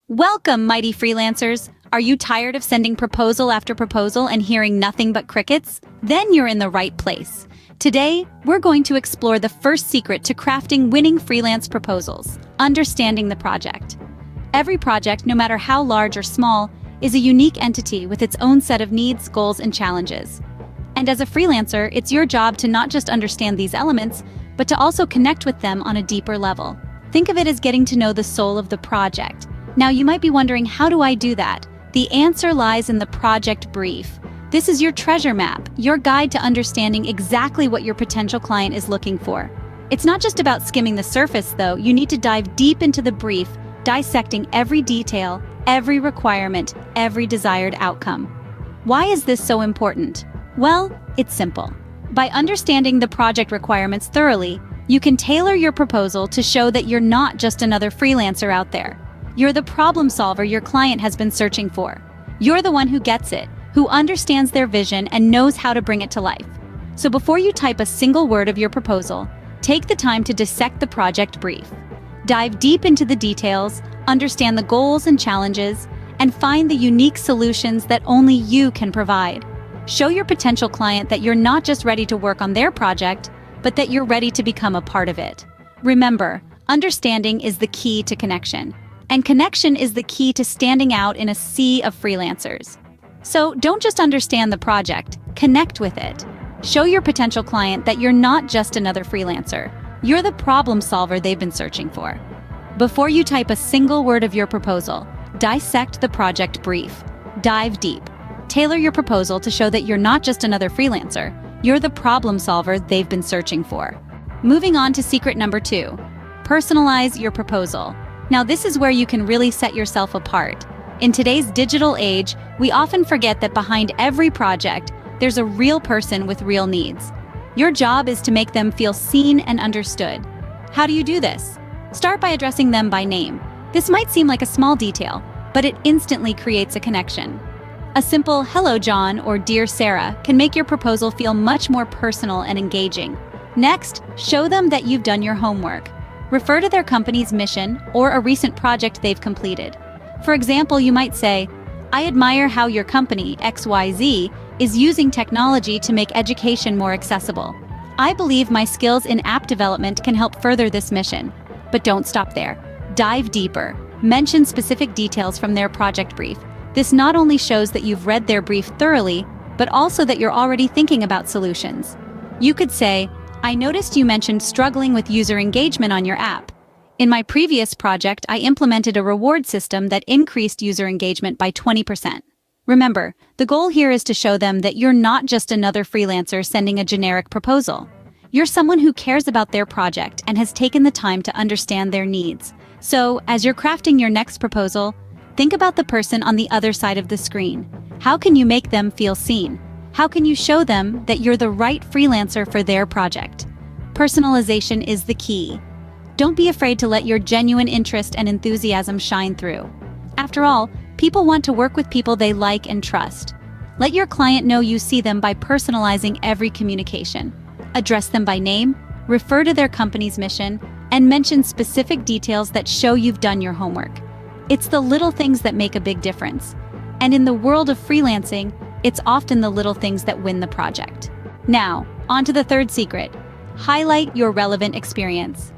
Welcome, mighty freelancers! Are you tired of sending proposal after proposal and hearing nothing but crickets? Then you're in the right place. Today, we're going to explore the first secret to crafting winning freelance proposals: understanding the project. Every project, no matter how large or small, is a unique entity with its own set of needs, goals, and challenges. And as a freelancer, it's your job to not just understand these elements, but to also connect with them on a deeper level. Think of it as getting to know the soul of the project. Now, you might be wondering, how do I do that? The answer lies in the project brief. This is your treasure map, your guide to understanding exactly what your potential client is looking for. It's not just about skimming the surface, though. You need to dive deep into the brief, dissecting every detail, every requirement, every desired outcome. Why is this so important? Well, it's simple. By understanding the project requirements thoroughly, you can tailor your proposal to show that you're not just another freelancer out there. You're the problem solver your client has been searching for. You're the one who gets it, who understands their vision and knows how to bring it to life. So before you type a single word of your proposal, take the time to dissect the project brief. Dive deep into the details, understand the goals and challenges, and find the unique solutions that only you can provide. Show your potential client that you're not just ready to work on their project, but that you're ready to become a part of it. Remember, understanding is the key to connection. And connection is the key to standing out in a sea of freelancers. So don't just understand the project, connect with it. Show your potential client that you're not just another freelancer. You're the problem solver they've been searching for. Before you type a single word of your proposal, dissect the project brief. Dive deep. Tailor your proposal to show that you're not just another freelancer. You're the problem solver they've been searching for. Moving on to secret number 2. Personalize your proposal. Now, this is where you can really set yourself apart. In today's digital age, we often forget that behind every project, there's a real person with real needs. Your job is to make them feel seen and understood. How do you do this? Start by addressing them by name. This might seem like a small detail, but it instantly creates a connection. A simple "Hello, John" or "Dear Sarah" can make your proposal feel much more personal and engaging. Next, show them that you've done your homework. Refer to their company's mission or a recent project they've completed. For example, you might say, "I admire how your company, XYZ, is using technology to make education more accessible. I believe my skills in app development can help further this mission." But don't stop there. Dive deeper. Mention specific details from their project brief. This not only shows that you've read their brief thoroughly, but also that you're already thinking about solutions. You could say, "I noticed you mentioned struggling with user engagement on your app. In my previous project, I implemented a reward system that increased user engagement by 20%. Remember, the goal here is to show them that you're not just another freelancer sending a generic proposal. You're someone who cares about their project and has taken the time to understand their needs. So, as you're crafting your next proposal, think about the person on the other side of the screen. How can you make them feel seen? How can you show them that you're the right freelancer for their project? Personalization is the key. Don't be afraid to let your genuine interest and enthusiasm shine through. After all, people want to work with people they like and trust. Let your client know you see them by personalizing every communication. Address them by name, refer to their company's mission, and mention specific details that show you've done your homework. It's the little things that make a big difference. And in the world of freelancing, it's often the little things that win the project. Now, on to the third secret. Highlight your relevant experience.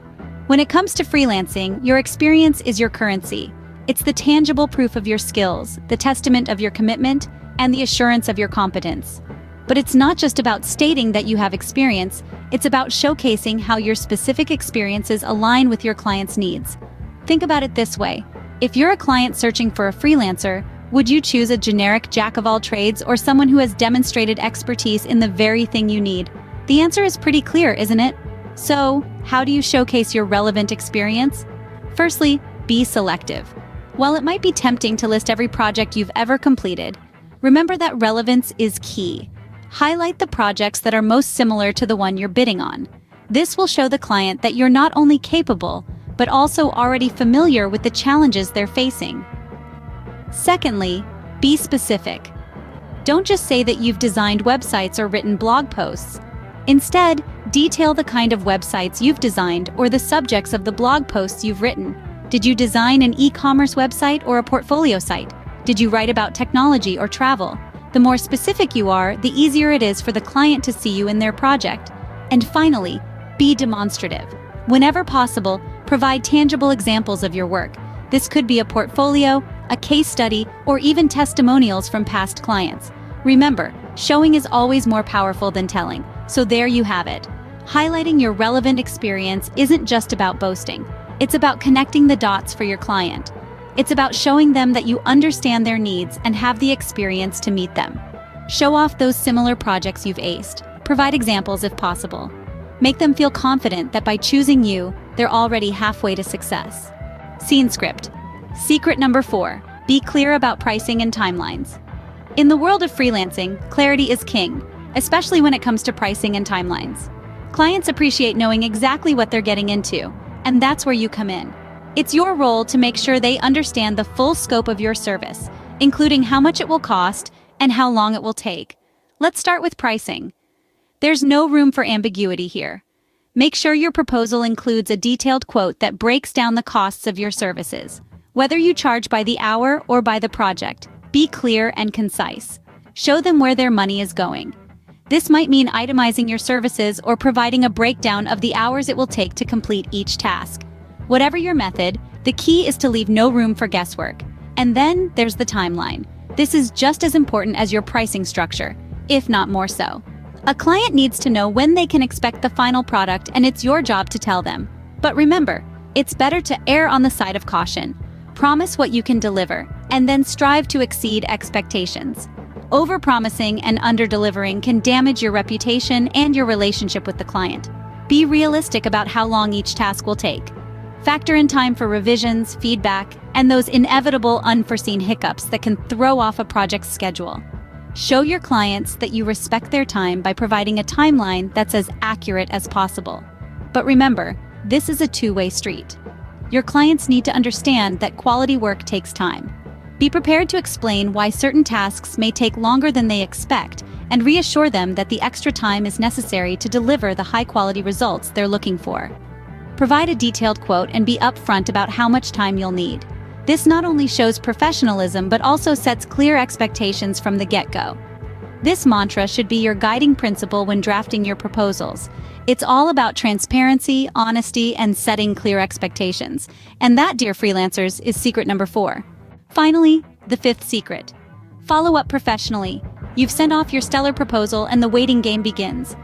When it comes to freelancing, your experience is your currency. It's the tangible proof of your skills, the testament of your commitment, and the assurance of your competence. But it's not just about stating that you have experience, it's about showcasing how your specific experiences align with your client's needs. Think about it this way. If you're a client searching for a freelancer, would you choose a generic jack-of-all-trades or someone who has demonstrated expertise in the very thing you need? The answer is pretty clear, isn't it? So, how do you showcase your relevant experience? Firstly, be selective. While it might be tempting to list every project you've ever completed, remember that relevance is key. Highlight the projects that are most similar to the one you're bidding on. This will show the client that you're not only capable, but also already familiar with the challenges they're facing. Secondly, be specific. Don't just say that you've designed websites or written blog posts. Instead, detail the kind of websites you've designed or the subjects of the blog posts you've written. Did you design an e-commerce website or a portfolio site? Did you write about technology or travel? The more specific you are, the easier it is for the client to see you in their project. And finally, be demonstrative. Whenever possible, provide tangible examples of your work. This could be a portfolio, a case study, or even testimonials from past clients. Remember, showing is always more powerful than telling, so there you have it. Highlighting your relevant experience isn't just about boasting. It's about connecting the dots for your client. It's about showing them that you understand their needs and have the experience to meet them. Show off those similar projects you've aced. Provide examples if possible. Make them feel confident that by choosing you, they're already halfway to success. Scene script. Secret number 4. Be clear about pricing and timelines. In the world of freelancing, clarity is king, especially when it comes to pricing and timelines. Clients appreciate knowing exactly what they're getting into, and that's where you come in. It's your role to make sure they understand the full scope of your service, including how much it will cost and how long it will take. Let's start with pricing. There's no room for ambiguity here. Make sure your proposal includes a detailed quote that breaks down the costs of your services. Whether you charge by the hour or by the project, be clear and concise. Show them where their money is going. This might mean itemizing your services or providing a breakdown of the hours it will take to complete each task. Whatever your method, the key is to leave no room for guesswork. And then there's the timeline. This is just as important as your pricing structure, if not more so. A client needs to know when they can expect the final product, and it's your job to tell them. But remember, it's better to err on the side of caution. Promise what you can deliver, and then strive to exceed expectations. Over-promising and under-delivering can damage your reputation and your relationship with the client. Be realistic about how long each task will take. Factor in time for revisions, feedback, and those inevitable unforeseen hiccups that can throw off a project's schedule. Show your clients that you respect their time by providing a timeline that's as accurate as possible. But remember, this is a two-way street. Your clients need to understand that quality work takes time. Be prepared to explain why certain tasks may take longer than they expect, and reassure them that the extra time is necessary to deliver the high-quality results they're looking for. Provide a detailed quote and be upfront about how much time you'll need. This not only shows professionalism but also sets clear expectations from the get-go. This mantra should be your guiding principle when drafting your proposals. It's all about transparency, honesty, and setting clear expectations. And that, dear freelancers, is secret number 4. Finally, the 5th secret. Follow up professionally. You've sent off your stellar proposal and the waiting game begins.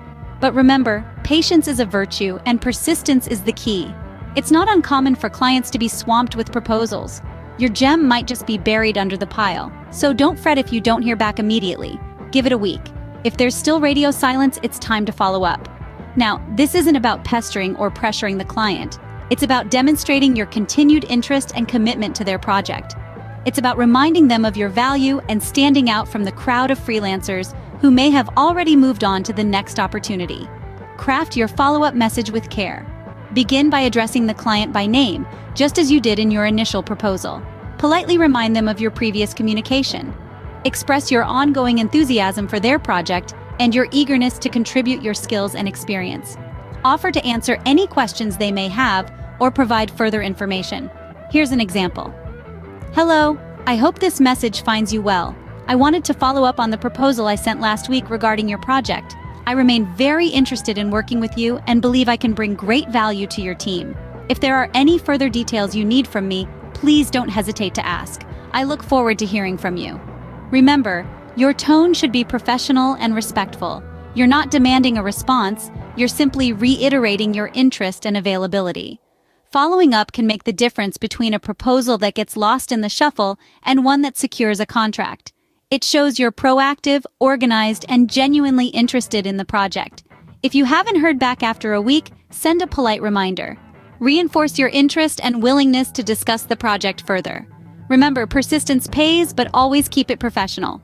But remember, patience is a virtue and persistence is the key. It's not uncommon for clients to be swamped with proposals. Your gem might just be buried under the pile. So don't fret if you don't hear back immediately. Give it a week. If there's still radio silence, it's time to follow up. Now, this isn't about pestering or pressuring the client. It's about demonstrating your continued interest and commitment to their project. It's about reminding them of your value and standing out from the crowd of freelancers who may have already moved on to the next opportunity. Craft your follow-up message with care. Begin by addressing the client by name, just as you did in your initial proposal. Politely remind them of your previous communication. Express your ongoing enthusiasm for their project and your eagerness to contribute your skills and experience. Offer to answer any questions they may have or provide further information. Here's an example. Hello, I hope this message finds you well. I wanted to follow up on the proposal I sent last week regarding your project. I remain very interested in working with you and believe I can bring great value to your team. If there are any further details you need from me, please don't hesitate to ask. I look forward to hearing from you. Remember, your tone should be professional and respectful. You're not demanding a response, you're simply reiterating your interest and availability. Following up can make the difference between a proposal that gets lost in the shuffle and one that secures a contract. It shows you're proactive, organized, and genuinely interested in the project. If you haven't heard back after a week, send a polite reminder. Reinforce your interest and willingness to discuss the project further. Remember, persistence pays, but always keep it professional.